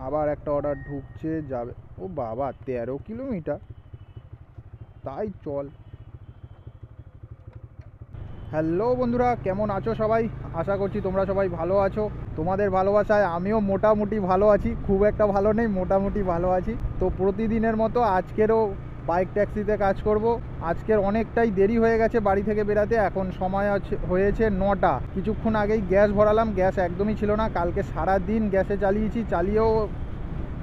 আবার একটা অর্ডার ঢুকছে, যাবে। ও বাবা, 13 কিলোমিটার, তাই চল। হ্যালো বন্ধুরা, কেমন আছো সবাই? আশা করছি তোমরা সবাই ভালো আছো। তোমাদের ভালোবাসায় আমিও মোটামুটি ভালো আছি, খুব একটা ভালো নেই, মোটামুটি ভালো আছি। তো প্রতিদিনের মতো আজকেরও বাইক ট্যাক্সিতে কাজ করব। আজকের অনেকটাই দেরি হয়ে গেছে বাড়ি থেকে বেরাতে, এখন সময় হয়েছে 9টা। কিছুক্ষণ আগেই গ্যাস ভরালাম, গ্যাস একদমই ছিল না। কালকে সারা দিন গ্যাসে চালিয়েছি, চালিয়েও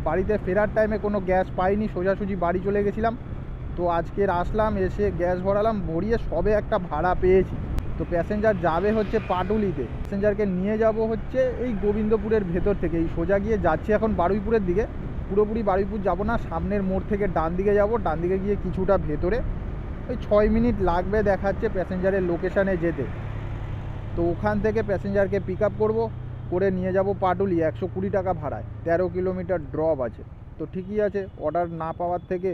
বাড়িতে ফেরার টাইমে কোনো গ্যাস পাইনি, সোজাসুজি বাড়ি চলে গেছিলাম। তো আজকের আসলাম, এসে গ্যাস ভরালাম, ভরিয়ে সবে একটা ভাড়া পেয়েছি। তো প্যাসেঞ্জার যাবে হচ্ছে পাটুলিতে, প্যাসেঞ্জারকে নিয়ে যাব হচ্ছে এই গোবিন্দপুরের ভেতর থেকে, এই সোজা গিয়ে যাচ্ছি এখন বারুইপুরের দিকে। পুরোপুরি বারুইপুর যাব না, সামনের মোড় থেকে ডান দিকে যাব, ডান দিকে গিয়ে কিছুটা ভেতরে ওই 6 মিনিট লাগবে দেখাচ্ছে প্যাসেঞ্জারের লোকেশানে যেতে। তো ওখান থেকে প্যাসেঞ্জারকে পিক আপ করবো, করে নিয়ে যাব পাটুলি 120 টাকা ভাড়ায়, 13 কিলোমিটার ড্রপ আছে। তো ঠিকই আছে, অর্ডার না পাওয়ার থেকে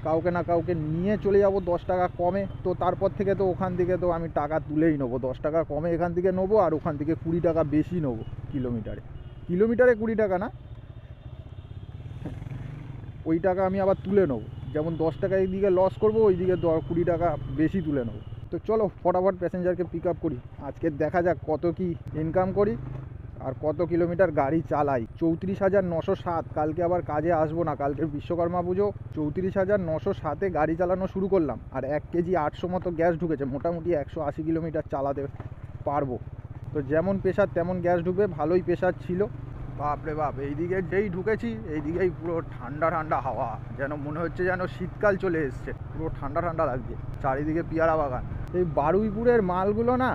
কাউকে না কাউকে নিয়ে চলে যাব 10 টাকা কমে। তো তারপর থেকে তো ওখান থেকে তো আমি টাকা তুলেই নেবো, 10 টাকা কমে এখান থেকে নেবো, আর ওখান থেকে 20 টাকা বেশি নেবো কিলোমিটারে। কিলোমিটারে 20 টাকা না, ওই টাকা আমি আবার তুলে নেবো। যেমন 10 টাকা এইদিকে লস করবো, ওই দিকে 20 টাকা বেশি তুলে নেবো। তো চলো ফটাফট প্যাসেঞ্জারকে পিক আপ করি। আজকে দেখা যাক কত কি ইনকাম করি আর কত কিলোমিটার গাড়ি চালাই। 34,907। কালকে আবার কাজে আসবো না, কালকে বিশ্বকর্মা পুজো। 34,907-এ গাড়ি চালানো শুরু করলাম, আর 1 কেজি 800 মতো গ্যাস ঢুকেছে। মোটামুটি 180 কিলোমিটার চালাতে পারবো। তো যেমন প্রেশার তেমন গ্যাস ঢুকবে, ভালোই প্রেশার ছিল। বাপরে বাপ, এইদিকে যেই ঢুকেছি এইদিকেই পুরো ঠান্ডা ঠান্ডা হাওয়া, যেন মনে হচ্ছে যেন শীতকাল চলে এসছে। পুরো ঠান্ডা ঠান্ডা লাগছে, চারিদিকে পেয়ারা বাগান। এই বারুইপুরের মালগুলো না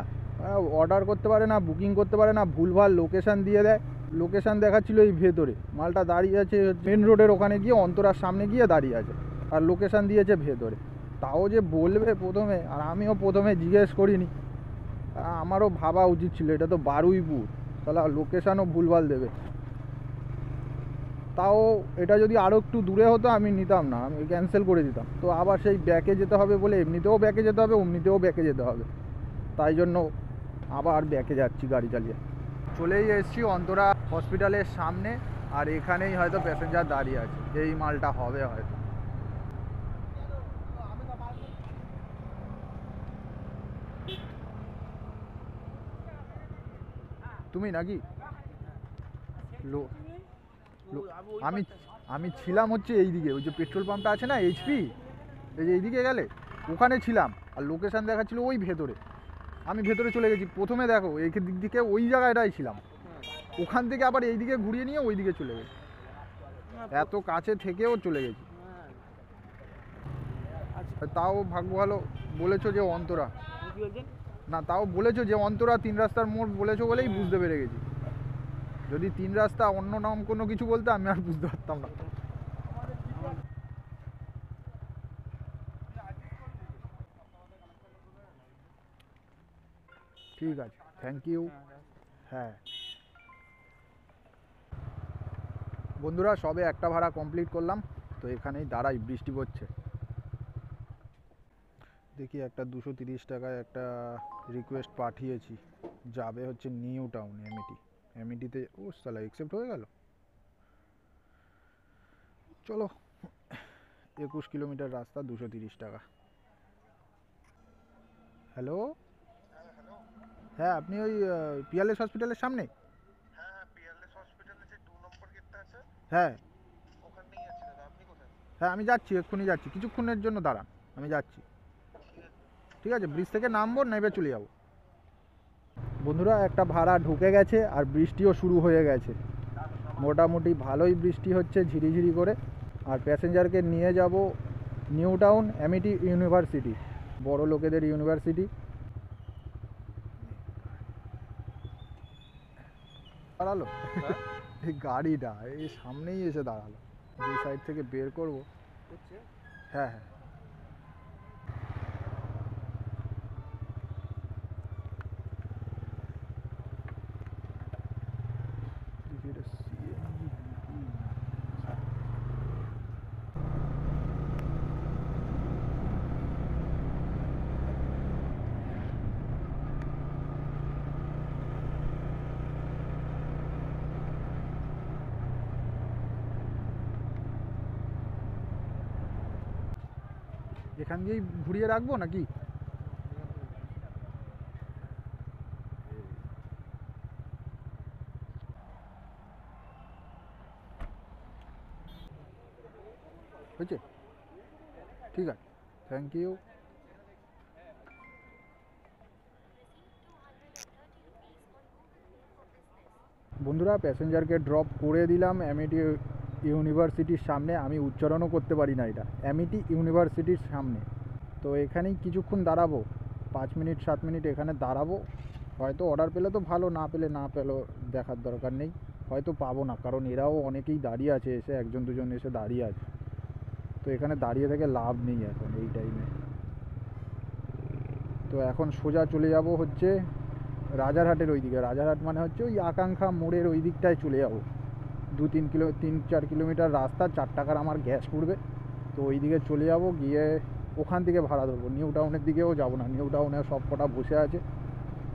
অর্ডার করতে পারে না, বুকিং করতে পারে না, ভুলভাল লোকেশান দিয়ে দেয়। লোকেশান দেখাচ্ছিল এই ভেতরে, মালটা দাঁড়িয়ে আছে মেন রোডের ওখানে গিয়ে, অন্তরার সামনে গিয়ে দাঁড়িয়ে আছে, আর লোকেশান দিয়েছে ভেতরে। তাও যে বলবে প্রথমে, আর আমিও প্রথমে জিজ্ঞেস করিনি। আমারও ভাবা উচিত ছিল এটা তো বারুইপুর, তাহলে লোকেশানও ভুলভাল দেবে। তাও এটা যদি আরও একটু দূরে হতো আমি নিতাম না, আমি ক্যান্সেল করে দিতাম। তো আবার সেই ব্যাকে যেতে হবে বলে, এমনিতেও ব্যাকে যেতে হবে, অমনিতেও ব্যাকে যেতে হবে, তাই জন্য আবার ব্যাকে যাচ্ছি গাড়ি চালিয়ে। চলেই এসেছি অন্তরা হসপিটালের সামনে, আর এখানেই হয়তো প্যাসেঞ্জার দাঁড়িয়ে আছে, এই মালটা হবে হয়তো। তুমি নাকি আমি আমি ছিলাম হচ্ছে এইদিকে, ওই যে পেট্রোল পাম্পটা আছে না এইচপি, এই যে এইদিকে গেলে ওখানে ছিলাম, আর লোকেশান দেখাচ্ছিল ওই ভেতরে। আমি ভেতরে চলে গেছি, প্রথমে দেখো এই দিক দিকে ওই জায়গাটাই ছিলাম, ওখান থেকে আবার এইদিকে ঘুরিয়ে নিয়ে ওই দিকে চলে গেছি। এত কাছে থেকেও চলে গেছি। তাও ভাগ্য ভালো বলেছো যে অন্তরা, না তাও বলেছো যে অন্তরা 3 রাস্তার মোড় বলেছো বলেই বুঝতে পেরে গেছি। যদি 3 রাস্তা অন্য নাম কোনো কিছু বলতে আমি আর বুঝতে পারতাম না। ঠিক আছে, থ্যাংক ইউ। হ্যাঁ বন্ধুরা, সবে একটা ভাড়া কমপ্লিট করলাম। তো এখানেই দাঁড়াই, বৃষ্টি পড়ছে। দেখি একটা 230 টাকায় একটা রিকোয়েস্ট পাঠিয়েছি, যাবে হচ্ছে নিউ টাউন এমইটি। এমইটিতে ও সালা অ্যাকসেপ্ট হয়ে গেল। চলো, 21 কিলোমিটার রাস্তা, 230 টাকা। হ্যালো, হ্যাঁ আপনি ওই পিয়ালেস হসপিটালের সামনে? হ্যাঁ হ্যাঁ, আমি যাচ্ছি, এক্ষুনি যাচ্ছি, কিছুক্ষণের জন্য দাঁড়ান, আমি যাচ্ছি। ঠিক আছে, ব্রিজ থেকে নামবো, নেমে চলে যাবো। বন্ধুরা, একটা ভাড়া ঢুকে গেছে, আর বৃষ্টিও শুরু হয়ে গেছে। মোটামুটি ভালোই বৃষ্টি হচ্ছে ঝিরিঝিরি করে। আর প্যাসেঞ্জারকে নিয়ে যাব নিউ টাউন এমইটি ইউনিভার্সিটি, বড় লোকেদের ইউনিভার্সিটি। দাঁড়ালো এই গাড়িটা এই সামনেই এসে দাঁড়ালো, যে সাইড থেকে বের করব। হ্যাঁ হ্যাঁ, দেখি এটা এখান দিয়েই ঘুরিয়ে রাখবো নাকি? হয়েছে, ঠিক আছে, থ্যাংক ইউ। বন্ধুরা প্যাসেঞ্জারকে ড্রপ করে দিলাম অ্যামিটি ইউনিভার্সিটির সামনে। আমি উচ্চারণও করতে পারি না এটা, অ্যামিটি ইউনিভার্সিটির সামনে। তো এখানেই কিছুক্ষণ দাঁড়াবো, 5 মিনিট 7 মিনিট এখানে দাঁড়াবো। হয়তো অর্ডার পেলে তো ভালো, না পেলে না পেলেও দেখার দরকার নেই, হয়তো পাবো না, কারণ এরাও অনেকেই দাঁড়িয়ে আছে, এসে একজন দুজন এসে দাঁড়িয়ে আছে। তো এখানে দাঁড়িয়ে থেকে লাভ নেই এখন এই টাইমে। তো এখন সোজা চলে যাব হচ্ছে রাজারহাটের ওই দিকে। রাজারহাট মানে হচ্ছে ওই আকাঙ্ক্ষা মোড়ের ওই দিকটায় চলে যাব। 3-4 কিলোমিটার রাস্তা, 4 টাকার আমার গ্যাস পড়বে। তো ওই দিকে চলে যাব, গিয়ে ওখান থেকে ভাড়া ধরবো। নিউ টাউনের দিকেও যাব না, নিউ টাউনে সব কটা বসে আছে,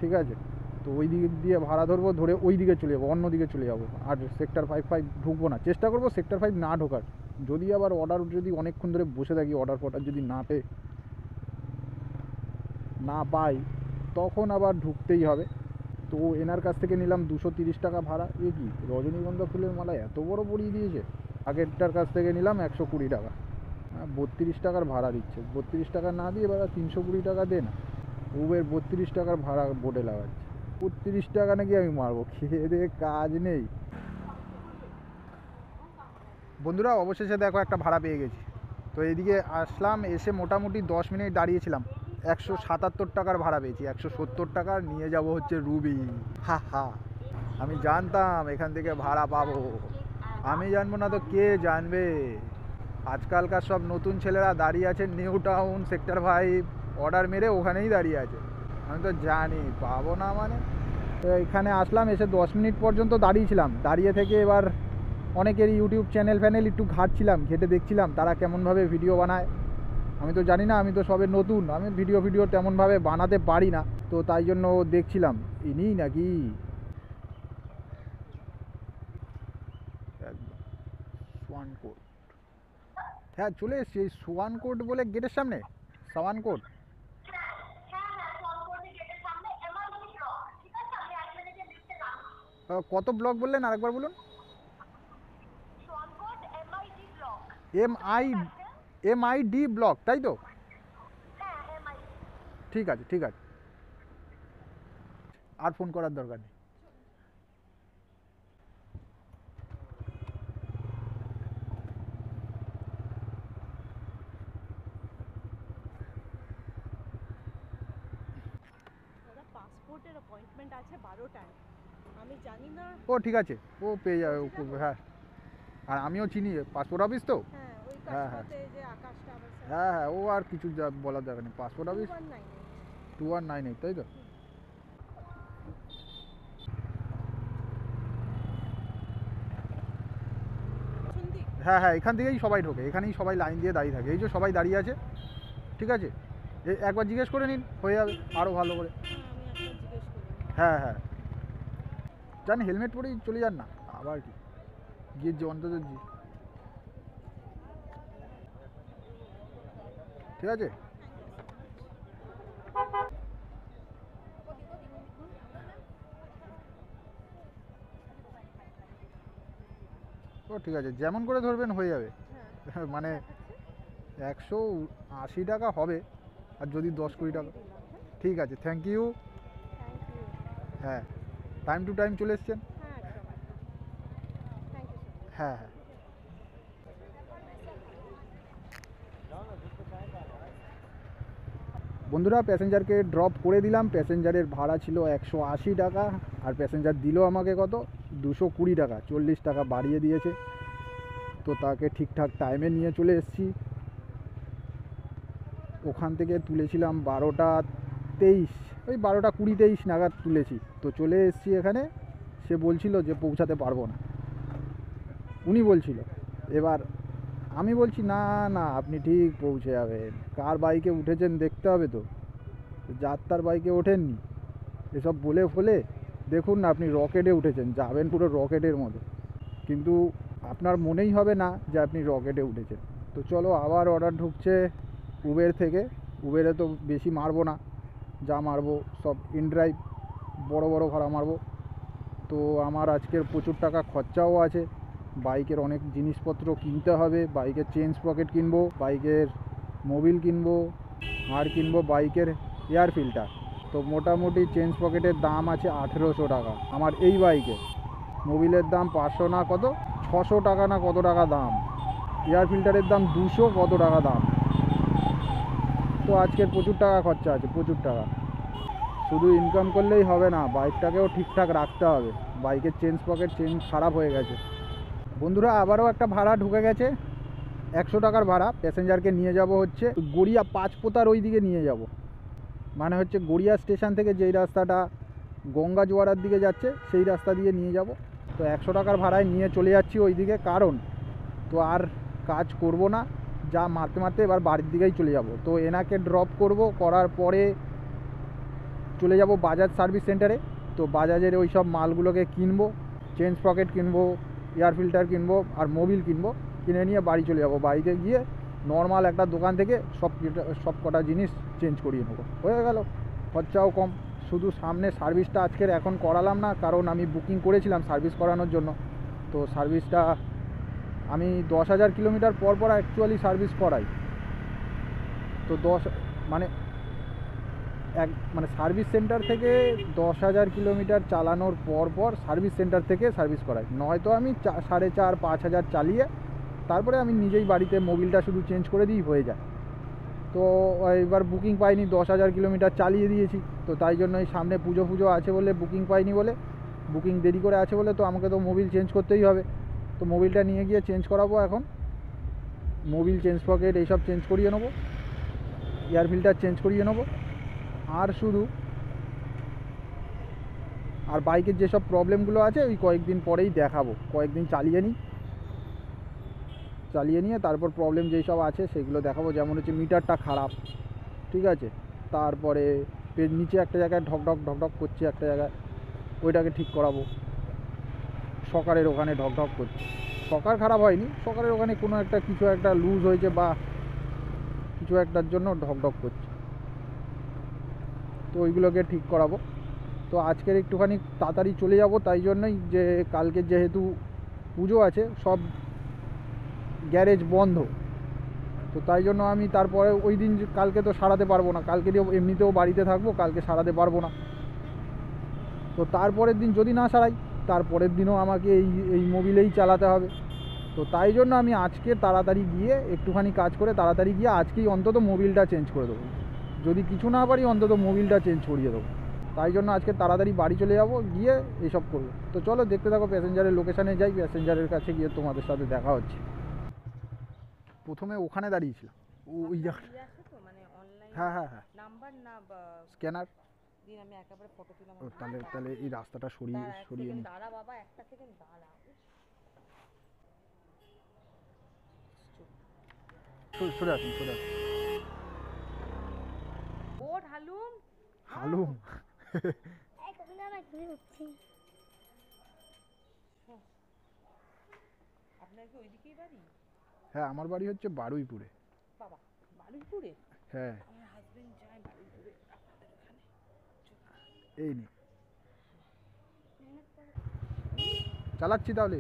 ঠিক আছে। তো ওই দিক দিয়ে ভাড়া ধরবো, ধরে ওই দিকে চলে যাবো, অন্য দিকে চলে যাবো। আর সেক্টর 5 ঢুকবো না, চেষ্টা করবো সেক্টর 5 না ঢোকার। যদি আবার অর্ডার, যদি অনেকক্ষণ ধরে বসে থাকি, অর্ডার যদি না পাই, তখন আবার ঢুকতেই হবে। তো এনার কাছ থেকে নিলাম 230 টাকা ভাড়া। এ কি রজনীগন্ধা ফুলের মালা এত বড় পরিয়ে দিয়েছে! আগেরটার কাছ থেকে নিলাম 120 টাকা। 32 টাকার ভাড়া দিচ্ছে। 32 টাকা না দিয়ে এবার 320 টাকা দে না। উবের 32 টাকার ভাড়া বোর্ডে লাগাচ্ছে। 32 টাকা নাকি আমি মারবো, খেয়ে দিয়ে কাজ নেই। বন্ধুরা অবশেষে দেখো একটা ভাড়া পেয়ে গেছি। তো এদিকে আসলাম, এসে মোটামুটি 10 মিনিট দাঁড়িয়েছিলাম। 177 টাকার ভাড়া পেয়েছি। 170 টাকার নিয়ে যাব হচ্ছে রুবি। হা হা, আমি জানতাম এখান থেকে ভাড়া পাবো। আমি জানবো না তো কে জানবে? আজকালকার সব নতুন ছেলেরা দাঁড়িয়ে আছে নিউ টাউন সেক্টর 5, অর্ডার মেরে ওখানেই দাঁড়িয়ে আছে। আমি তো জানি পাবো না মানে। তো এখানে আসলাম, এসে 10 মিনিট পর্যন্ত দাঁড়িয়েছিলাম। দাঁড়িয়ে থেকে এবার অনেকের ইউটিউব চ্যানেল ফ্যানেল একটু ঘাঁটছিলাম, ঘেটে দেখছিলাম তারা কেমনভাবে ভিডিও বানায়। আমি তো জানি না, আমি তো সবে নতুন, আমি ভিডিও তেমনভাবে বানাতে পারি না। তো তাই জন্য দেখছিলাম ইনি নাকি একদম সোয়ান কোট। হ্যাঁ চলে এসছি এই সোয়ান কোট বলে গেটের সামনে। সোয়ান কোট কত ব্লক বললেন আরেকবার বলুন? MI MID ব্লক, তাই তো? ঠিক আছে ঠিক আছে, আর ফোন করার দরকার নেই। পাসপোর্টের অ্যাপয়েন্টমেন্ট আছে 12টায়, আমি জানি না। ও ঠিক আছে, ও পেয়ে যাবে। হ্যাঁ, আর আমিও চিনি পাসপোর্ট অফিস তো। হ্যাঁ ওই হ্যাঁ হ্যাঁ কাজটাতে যে আকাশ টাওয়ার হ্যাঁ হ্যাঁ, ও আর কিছু বলার দরকার নেই। পাসপোর্ট অফিস 2198, তাই তো? হ্যাঁ হ্যাঁ, এখান থেকেই সবাই ঢোকে, এখানেই সবাই লাইন দিয়ে দাঁড়িয়ে থাকে। এই যে সবাই দাঁড়িয়ে আছে, ঠিক আছে। একবার জিজ্ঞেস করে নিন, হয়ে যাবে আরও ভালো করে। হ্যাঁ হ্যাঁ, জান হেলমেট পরেই চলে যান না, আবার কি গিয়ে যে অন্তত ঠিক আছে। ও ঠিক আছে, যেমন করে ধরবেন হয়ে যাবে। মানে 180 টাকা হবে, আর যদি 10-20 টাকা। ঠিক আছে, থ্যাংক ইউ। হ্যাঁ, টাইম টু টাইম চলে এসছেন। হ্যাঁ হ্যাঁ, বন্ধুরা প্যাসেঞ্জারকে ড্রপ করে দিলাম। প্যাসেঞ্জারের ভাড়া ছিল 180 টাকা, আর প্যাসেঞ্জার দিল আমাকে কত, 220 টাকা। 40 টাকা বাড়িয়ে দিয়েছে। তো তাকে ঠিকঠাক টাইমে নিয়ে চলে এসেছি। ওখান থেকে তুলেছিলাম 12টা 23, ওই 12টা 20-23 নাগাদ তুলেছি। তো চলে এসেছি এখানে। সে বলছিল যে পৌঁছাতে পারবো না, উনি বলছিল। এবার আমি বলছি না না, আপনি ঠিক পৌঁছে যাবেন। কার বাইকে উঠেছেন দেখতে হবে তো, যার তার বাইকে ওঠেননি। এসব বলে ফলে দেখুন না, আপনি রকেটে উঠেছেন, যাবেন পুরো রকেটের মতো, কিন্তু আপনার মনেই হবে না যে আপনি রকেটে উঠেছেন। তো চলো, আবার অর্ডার ঢুকছে। উবের থেকে। উবেরে তো বেশি মারবো না, যা মারবো সব ইনড্রাইভ বড় বড় ভাড়া মারবো। তো আমার আজকের প্রচুর টাকা খরচাও আছে, বাইকের অনেক জিনিসপত্র কিনতে হবে, বাইকের চেন স্প্রকেট কিনবো, বাইকের মোবিল কিনবো, আর কিনবো বাইকের এয়ার ফিল্টার। তো মোটামুটি চেন স্প্রকেটের দাম আছে 1800 টাকা আমার এই বাইকে, মোবিলের দাম 500 না কত 600 টাকা না কত টাকা দাম, এয়ার ফিল্টারের দাম 200 কত টাকা দাম। তো আজকের প্রচুর টাকা খরচা আছে, প্রচুর টাকা। শুধু ইনকাম করলেই হবে না, বাইকটাকেও ঠিকঠাক রাখতে হবে। বাইকের চেন স্প্রকেট চেন খারাপ হয়ে গেছে। বন্ধুরা আবারও একটা ভাড়া ঢুকে গেছে, 100 টাকার ভাড়া। প্যাসেঞ্জারকে নিয়ে যাব হচ্ছে গড়িয়া পাঁচপোতার ওই দিকে নিয়ে যাব, মানে হচ্ছে গড়িয়া স্টেশন থেকে যেই রাস্তাটা গঙ্গা জোয়ারার দিকে যাচ্ছে সেই রাস্তা দিয়ে নিয়ে যাব। তো 100 টাকার ভাড়ায় নিয়ে চলে যাচ্ছি ওই দিকে, কারণ তো আর কাজ করব না, যা মারতে মারতে এবার বাড়ির দিকেই চলে যাব। তো এনাকে ড্রপ করব, করার পরে চলে যাব বাজাজ সার্ভিস সেন্টারে। তো বাজাজের ওই সব মালগুলোকে কিনবো, চেন স্প্রকেট কিনবো, এয়ার ফিল্টার কিনবো আর মোবিল কিনবো। কিনে নিয়ে বাড়ি চলে যাব। বাড়িতে গিয়ে নর্মাল একটা দোকান থেকে সব কটা জিনিস চেঞ্জ করিয়ে নেবো, হয়ে গেল। খরচাও কম। শুধু সামনে সার্ভিসটা আজকের এখন করালাম না, কারণ আমি বুকিং করেছিলাম সার্ভিস করানোর জন্য। তো সার্ভিসটা আমি 10,000 কিলোমিটার পর পর অ্যাকচুয়ালি সার্ভিস করাই। তো মানে সার্ভিস সেন্টার থেকে 10,000 কিলোমিটার চালানোর পর পর সার্ভিস সেন্টার থেকে সার্ভিস করাই। নয়তো আমি 4,500-5,000 চালিয়ে তারপরে আমি নিজেই বাড়িতে মোবিলটা শুধু চেঞ্জ করে দিই, হয়ে যায়। তো এবার বুকিং পাইনি, 10,000 কিলোমিটার চালিয়ে দিয়েছি। তো তাই জন্য এই সামনে পুজো আছে বলে বুকিং পাইনি, বলে বুকিং দেরি করে আছে বলে তো আমাকে তো মোবিল চেঞ্জ করতেই হবে। তো মোবিলটা নিয়ে গিয়ে চেঞ্জ করাবো এখন। মোবিল চেঞ্জ পকেট এইসব চেঞ্জ করিয়ে নেবো, এয়ার ফিল্টার চেঞ্জ করিয়ে নেবো। আর বাইকের যেসব প্রবলেমগুলো আছে ওই কয়েকদিন পরেই দেখাবো, কয়েকদিন চালিয়ে নিয়ে তারপর প্রবলেম যেই সব আছে সেগুলো দেখাবো। যেমন হচ্ছে মিটারটা খারাপ, ঠিক আছে, তারপরে নিচে একটা জায়গায় ঢকঢক করছে একটা জায়গায়, ওইটাকে ঠিক করাবো। সকারের ওখানে ঢকঢক করছে, সকার খারাপ হয়নি, সকারের ওখানে কোনো একটা কিছু একটা লুজ হয়েছে বা কিছু একটার জন্য ঢকঢক করছে, তো ওইগুলোকে ঠিক করাবো। তো আজকের একটুখানি তাড়াতাড়ি চলে যাব, তাই জন্যই যে কালকে যেহেতু পুজো আছে, সব গ্যারেজ বন্ধ। তো তাই জন্য আমি তারপরে ওই দিন কালকে তো সারাতে পারবো না, কালকে এমনিতেও বাড়িতে থাকবো, কালকে সারাতে পারবো না। তো তারপরের দিন যদি না সারাই, তারপরের দিনও আমাকে এই মোবিলেই চালাতে হবে। তো তাই জন্য আমি আজকে তাড়াতাড়ি গিয়ে একটুখানি কাজ করে তাড়াতাড়ি গিয়ে আজকেই অন্তত মোবিলটা চেঞ্জ করে দেবো। যদি কিছু না পারি অন্তত মোবিলটা চেঞ্জ করিয়ে দেবো। তাই জন্য আজকে তাড়াতাড়ি বাড়ি চলে যাব, গিয়ে এইসব করবো। তো চলো দেখতে থাকো, প্যাসেঞ্জারের লোকেশানে যাই, প্যাসেঞ্জারের কাছে গিয়ে তোমাদের সাথে দেখা হচ্ছে। প্রথমে ওখানে দাঁড়িয়েছিলাম, ওই জায়গাটা। মানে অনলাইন হ্যাঁ নাম্বার না স্ক্যানার। দিন আমি একেবারে ফটো তুলাম। তাহলে এই রাস্তাটা সরিয়ে নি। দাঁড়া বাবা, একটা সেকেন্ড দাঁড়া। সরে আসুন। ওট হালুম আপনার কি ওইদিকেই বাড়ি? হ্যাঁ, আমার বাড়ি হচ্ছে বারুইপুরে। বাবা, বারুইপুরে? হ্যাঁ, আমার হাজবেন্ড যায় বারুইপুরে আপনাদের ওখানে। এই নে চালাচ্ছি তাহলে।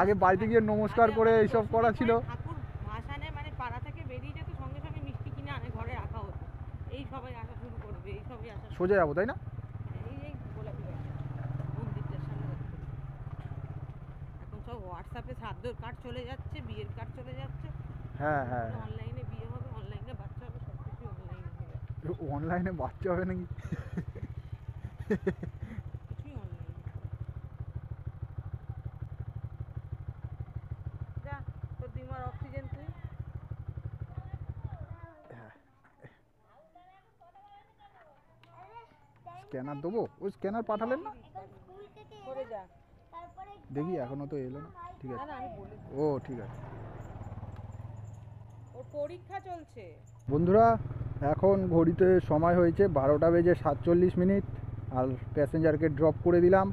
আগে বাড়িতে গিয়ে নমস্কার করে এইসব করা ছিল। ঠাকুর ভাসানে মানে পাড়া থেকে বেরিয়ে যেত, সঙ্গে সঙ্গে মিষ্টি কিনে আনে ঘরে রাখা হতো। এই সবাই আসা শুরু করবে, এই সবই আসা সোজা যাবো, তাই না? এই গোলাপি মন্দিরটার সামনে। এখন সব হোয়াটসঅ্যাপে শ্রাদ্ধর কার্ড চলে যাচ্ছে, বিয়ের কার্ড চলে যাচ্ছে। হ্যাঁ, অনলাইনে বিয়ে হবে, অনলাইনে বাচ্চা হবে, সব কিছু অনলাইনে হয়ে যাচ্ছে। অনলাইনে বাচ্চা হবে নাকি? কিছুই অনলাইনে। যা তোর দিমার অক্সিজেন তুই। স্ক্যানার দেবো, ওই স্ক্যানার পাঠালেন না? করে যা। দেখি এখনো তো এলো না। ঠিক আছে, ও ঠিক আছে। ওর পরীক্ষা চলছে। বন্ধুরা এখন ঘড়িতে সময় হয়েছে 12টা বেজে 47 মিনিট। আর প্যাসেঞ্জারকে ড্রপ করে দিলাম।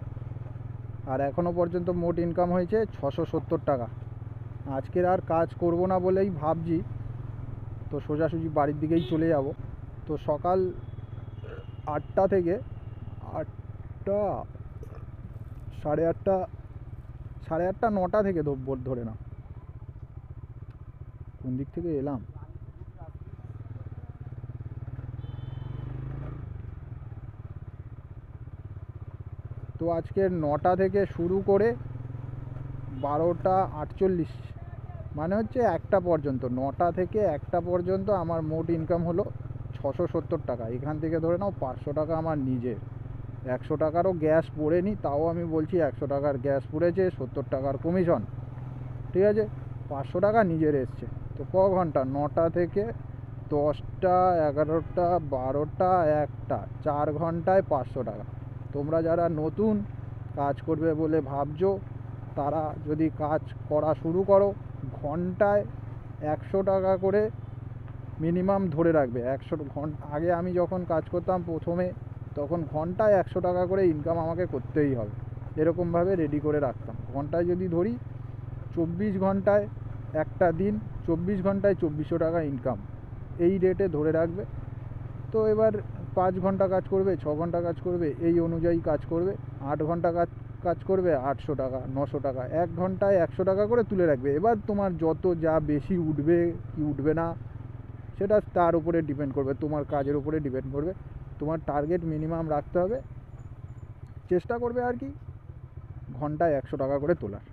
আর এখনও পর্যন্ত মোট ইনকাম হয়েছে 670 টাকা। আজকের আর কাজ করব না বলেই ভাবছি, তো সোজাসুজি বাড়ির দিকেই চলে যাব। তো সকাল 8টা থেকে 8টা, সাড়ে 8টা, 8:30, 9টা থেকে ধরে না, কোন দিক থেকে এলাম। তো আজকে 9টা থেকে শুরু করে 12:48, মানে হচ্ছে 1টা পর্যন্ত, 9টা থেকে 1টা পর্যন্ত আমার মোট ইনকাম হলো 670 টাকা। এখান থেকে ধরে নাও 500 টাকা আমার নিজের, 100 টাকারও গ্যাস পড়েনি, তাও আমি বলছি 100 টাকার গ্যাস পড়েছে, 70 টাকার কমিশন, ঠিক আছে, 500 টাকা নিজের এসছে। তো ক ঘন্টা, 9টা থেকে 10টা, 11টা, 12টা, 1টা, 4 ঘন্টায় 500 টাকা। তোমরা যারা নতুন কাজ করবে বলে ভাবছো, তারা যদি কাজ করা শুরু করো, ঘন্টায় 100 টাকা করে মিনিমাম ধরে রাখবে। 100 ঘন্টা আগে আমি যখন কাজ করতাম প্রথমে, তখন ঘন্টায় 100 টাকা করে ইনকাম আমাকে করতেই হবে, এরকমভাবে রেডি করে রাখতাম। ঘন্টায় যদি ধরি 24 ঘন্টায় একটা দিন, 24 ঘন্টায় 2400 টাকা ইনকাম, এই রেটে ধরে রাখবে। তো এবার 5 ঘন্টা কাজ করবে, 6 ঘন্টা কাজ করবে, এই অনুযায়ী কাজ করবে। 8 ঘন্টা কাজ করবে, 800 টাকা, 900 টাকা, 1 ঘন্টায় 100 টাকা করে তুলে রাখবে। এবার তোমার যত যা বেশি উঠবে কি উঠবে না, সেটা তার উপরে ডিপেন্ড করবে, তোমার কাজের উপরে ডিপেন্ড করবে। তোমার টার্গেট মিনিমাম রাখতে হবে, চেষ্টা করবে আর কি ঘন্টায় 100 টাকা করে তোলার,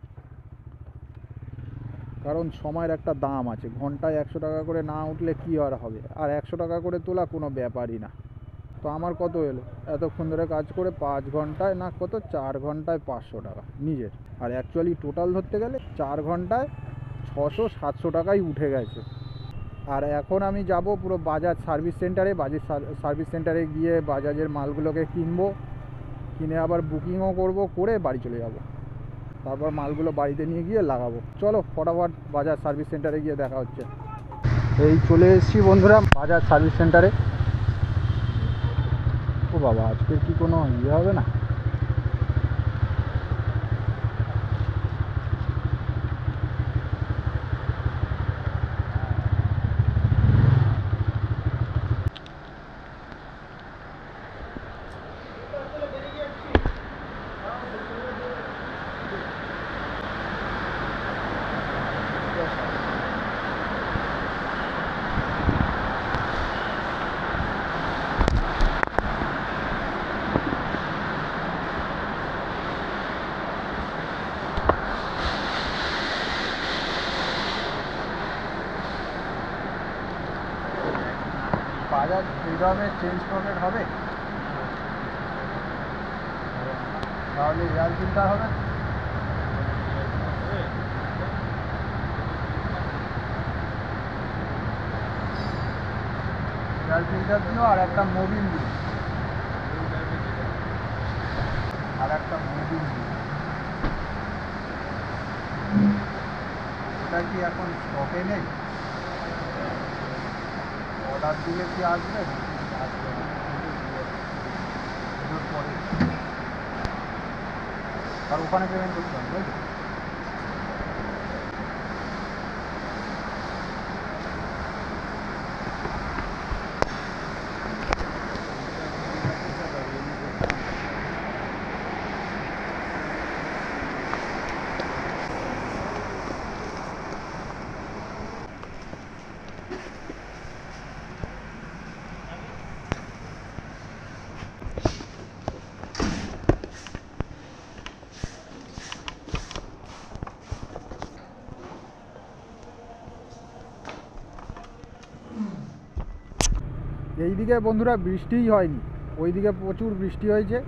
কারণ সময়ের একটা দাম আছে। ঘন্টায় 100 টাকা করে না উঠলে কী আর হবে, আর 100 টাকা করে তোলা কোনো ব্যাপারই না। তো আমার কত এলো এতক্ষণ ধরে কাজ করে, 5 ঘন্টায় না কত, 4 ঘন্টায় 500 টাকা নিজের। আর অ্যাকচুয়ালি টোটাল ধরতে গেলে 4 ঘন্টায় 600-700 টাকাই উঠে গেছে। আর এখন আমি যাব পুরো বাজাজ সার্ভিস সেন্টারে। বাজাজ সার্ভিস সেন্টারে গিয়ে বাজাজের মালগুলোকে কিনবো, কিনে আবার বুকিংও করব, করে বাড়ি চলে যাব। তারপর মালগুলো বাড়িতে নিয়ে গিয়ে লাগাবো। চলো ফটাফট বাজাজ সার্ভিস সেন্টারে গিয়ে দেখা হচ্ছে। এই চলে এসেছি বন্ধুরা বাজাজ সার্ভিস সেন্টারে। ও বাবা, আজকের কি কোনো ইয়ে হবে না? বাজাজ ফ্রিডমের চেঞ্জ পকেট হবে, তাহলে এয়ার ফিল্টার হবে। এয়ার ফিল্টার দিও, আর একটা মোবিল দিও, আর একটা মোবিল দিও। ওটা কি এখন স্টকে নেই? অর্ডার দিলে কি আসবে? আসবে না, পরে আর ওখানে পেমেন্ট করতে হবে, তাই তো? এইদিকে বন্ধুরা বৃষ্টিই হয়নি, ওইদিকে প্রচুর বৃষ্টি হয়েছে,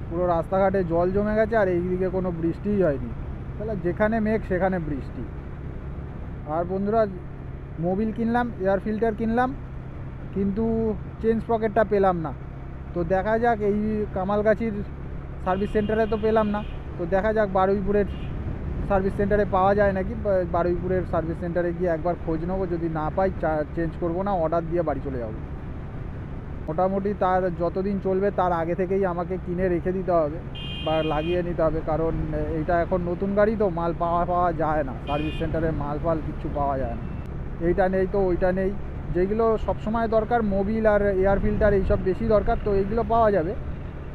পুরো রাস্তাঘাটে জল জমে গেছে, আর এইদিকে কোনো বৃষ্টিই হয়নি। তাহলে যেখানে মেঘ সেখানে বৃষ্টি। আর বন্ধুরা মোবিল কিনলাম, এয়ার ফিল্টার কিনলাম, কিন্তু চেঞ্জ পকেটটা পেলাম না। তো দেখা যাক, এই কামালগাছির সার্ভিস সেন্টারে তো পেলাম না, তো দেখা যাক বারুইপুরের সার্ভিস সেন্টারে পাওয়া যায় নাকি। বারুইপুরের সার্ভিস সেন্টারে গিয়ে একবার খোঁজ নেবো, যদি না পাই চেঞ্জ করবো না, অর্ডার দিয়ে বাড়ি চলে যাবো। মোটামুটি তার যতদিন চলবে তার আগে থেকেই আমাকে কিনে রেখে দিতে হবে বা লাগিয়ে নিতে হবে, কারণ এইটা এখন নতুন গাড়ি তো মাল পাওয়া যায় না, সার্ভিস সেন্টারে মাল কিছু পাওয়া যায় না। এইটা নেই তো ওইটা নেই, যেগুলো সবসময় দরকার মোবিল আর এয়ার ফিল্টার এইসব বেশি দরকার, তো এইগুলো পাওয়া যাবে,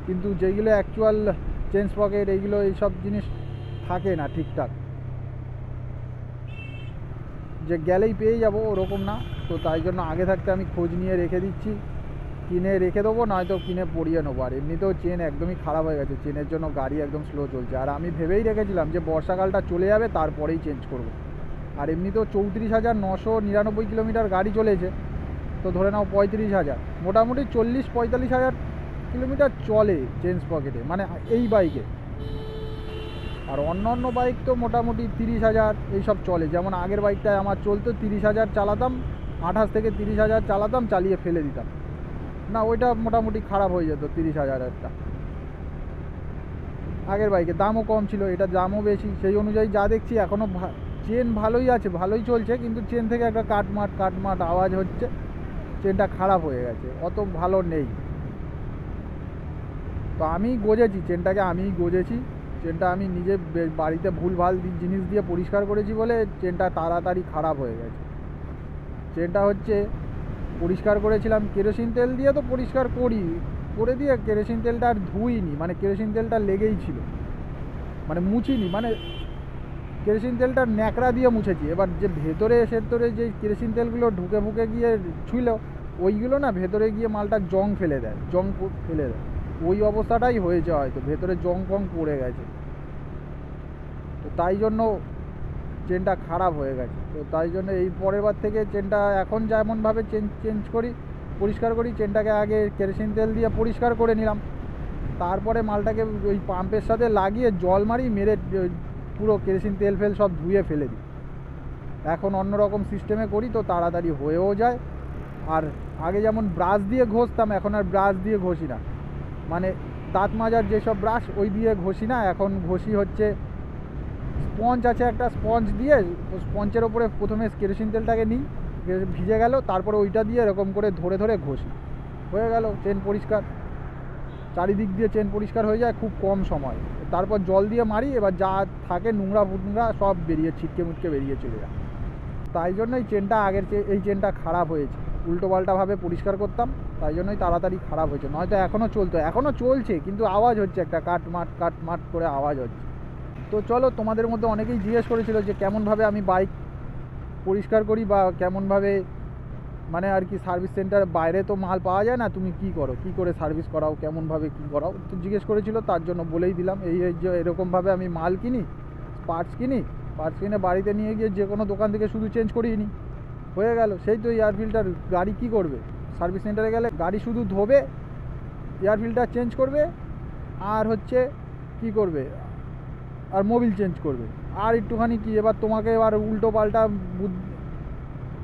কিন্তু যেগুলো অ্যাকচুয়াল চেন স্পকেট এইগুলো এইসব জিনিস থাকে না ঠিকঠাক, যে গেলেই পেয়ে যাবো ওরকম না। তো তাই জন্য আগে থাকতে আমি খোঁজ নিয়ে রেখে দিচ্ছি, কিনে রেখে দেবো, নয়তো কিনে পরিয়ে নেবো। আর এমনিতেও চেন একদমই খারাপ হয়ে গেছে, চেনের জন্য গাড়ি একদম স্লো চলছে। আর আমি ভেবেই রেখেছিলাম যে বর্ষাকালটা চলে যাবে তারপরেই চেঞ্জ করব। আর এমনিতেও 34,999 কিলোমিটার গাড়ি চলেছে, তো ধরে নাও 35,000, মোটামুটি 40-45,000 কিলোমিটার চলে চেন পকেটে, মানে এই বাইকে। আর অন্য বাইক তো মোটামুটি 30,000 এইসব চলে, যেমন আগের বাইকটায় আমার চলতো 30,000 চালাতাম, 28 থেকে 30,000 চালাতাম, চালিয়ে ফেলে দিতাম, না ওইটা মোটামুটি খারাপ হয়ে যেত 30,000-এরটা। আগের বাইকে দামও কম ছিল, এটা দামও বেশি, সেই অনুযায়ী যা দেখছি এখনও চেন ভালোই আছে, ভালোই চলছে, কিন্তু চেন থেকে একটা কাটমাট আওয়াজ হচ্ছে, চেনটা খারাপ হয়ে গেছে, অত ভালো নেই। তো আমি গজেছি চেনটাকে, আমিই গজেছি চেনটা, আমি নিজে বাড়িতে ভুলভাল জিনিস দিয়ে পরিষ্কার করেছি বলে চেনটা তাড়াতাড়ি খারাপ হয়ে গেছে। চেনটা হচ্ছে পরিষ্কার করেছিলাম কেরোসিন তেল দিয়ে, তো পরিষ্কার করে দিয়ে কেরোসিন তেলটা আর ধুইনি, মানে কেরোসিন তেলটা লেগেই ছিল, মানে মুছিনি, মানে কেরোসিন তেলটা ন্যাকড়া দিয়ে মুছেছি। এবার যে ভেতরে যে কেরোসিন তেলগুলো ঢুকে গিয়ে ছিল, ওইগুলো না ভেতরে গিয়ে মালটা জং ফেলে দেয়, ওই অবস্থাটাই হয়েছে, হয়তো ভেতরে জং ফং পড়ে গেছে, তো তাই জন্য চেনটা খারাপ হয়ে গেছে। তো তাই জন্য এই পরের বার থেকে চেনটা এখন যেমনভাবে চেঞ্জ করি, পরিষ্কার করি, চেনটাকে আগে কেরোসিন তেল দিয়ে পরিষ্কার করে নিলাম, তারপরে মালটাকে ওই পাম্পের সাথে লাগিয়ে জল মারি, মেরে পুরো কেরোসিন তেল ফেল সব ধুয়ে ফেলে দিই। এখন অন্যরকম সিস্টেমে করি, তো তাড়াতাড়ি হয়েও যায়। আর আগে যেমন ব্রাশ দিয়ে ঘষতাম, এখন আর ব্রাশ দিয়ে ঘষি না, মানে দাঁত মাজার যেসব ব্রাশ ওই দিয়ে ঘষি না, এখন ঘষি হচ্ছে স্পঞ্জ আছে একটা, স্পঞ্জ দিয়ে স্পঞ্জের ওপরে প্রথমে কেরোসিন তেলটাকে নিই, ভিজে গেল, তারপরে ওইটা দিয়ে এরকম করে ধরে ঘষি, হয়ে গেল চেন পরিষ্কার, চারিদিক দিয়ে চেন পরিষ্কার হয়ে যায় খুব কম সময়। তারপর জল দিয়ে মারি, এবার যা থাকে নোংরা সব ছিটকে মুটকে বেরিয়ে চলে যায়। তাই জন্যই চেনটা এই চেনটা খারাপ হয়েছে, উল্টোপাল্টাভাবে পরিষ্কার করতাম, তাই জন্যই তাড়াতাড়ি খারাপ হয়েছে, নয়তো এখনও চলছে, কিন্তু আওয়াজ হচ্ছে, একটা কাটমাট করে আওয়াজ হচ্ছে। তো চলো, তোমাদের মধ্যে অনেকেই জিজ্ঞেস করেছিল যে কেমনভাবে আমি বাইক পরিষ্কার করি, বা কেমনভাবে, মানে আর কি সার্ভিস সেন্টার বাইরে তো মাল পাওয়া যায় না, তুমি কী করে সার্ভিস করাও, কেমনভাবে কী করাও, তো জিজ্ঞেস করেছিল, তার জন্য বলেই দিলাম। যে এরকমভাবে আমি মাল কিনি, পার্টস কিনে বাড়িতে নিয়ে গিয়ে যে কোনো দোকান থেকে শুধু চেঞ্জ করিয়ে নিই, হয়ে গেল। সেই তো এয়ার ফিল্টার, গাড়ি কী করবে, সার্ভিস সেন্টারে গেলে গাড়ি শুধু ধোবে, এয়ার ফিল্টার চেঞ্জ করবে, আর হচ্ছে কী করবে, আর মোবিল চেঞ্জ করবে, আর একটুখানি কি, এবার তোমাকে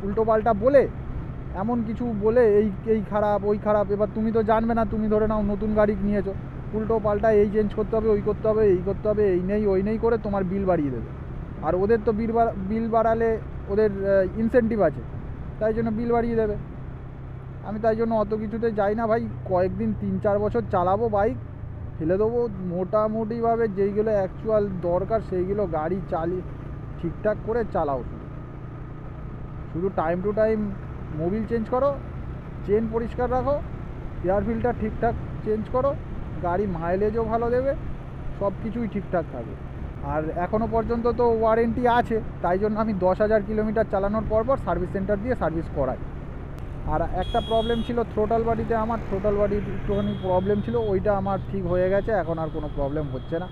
উল্টো পাল্টা বলে, এমন কিছু বলে এই খারাপ ওই খারাপ, এবার তুমি তো জানবে না, তুমি ধরে নাও নতুন গাড়ি নিয়েছো, উল্টো পাল্টা এই চেঞ্জ করতে হবে, ওই করতে হবে, এই করতে হবে, এই নেই ওই নেই করে তোমার বিল বাড়িয়ে দেবে। আর ওদের তো বিল বাড়ালে ওদের ইনসেন্টিভ আছে, তাই জন্য বিল বাড়িয়ে দেবে। আমি তাই জন্য অত কিছুতে যাই না ভাই, কয়েকদিন 3-4 বছর চালাবো বাইক, ফেলে দেবো, মোটামুটিভাবে যেইগুলো অ্যাকচুয়াল দরকার সেইগুলো গাড়ি ঠিকঠাক করে চালাও, শুধু time to time Mobil change করো, চেন পরিষ্কার রাখো, এয়ার ফিল্টার ঠিকঠাক চেঞ্জ করো, গাড়ি মাইলেজও ভালো দেবে, সব কিছুই ঠিকঠাক থাকবে। আর এখনও পর্যন্ত তো ওয়ারেন্টি আছে, তাই জন্য আমি 10,000 কিলোমিটার চালানোর পর সার্ভিস সেন্টার দিয়ে সার্ভিস করাই। আর একটা প্রবলেম ছিল থ্রোটল বডিতে, আমার একটুখানি প্রবলেম ছিল, ওইটা আমার ঠিক হয়ে গেছে, এখন আর কোনো প্রবলেম হচ্ছে না।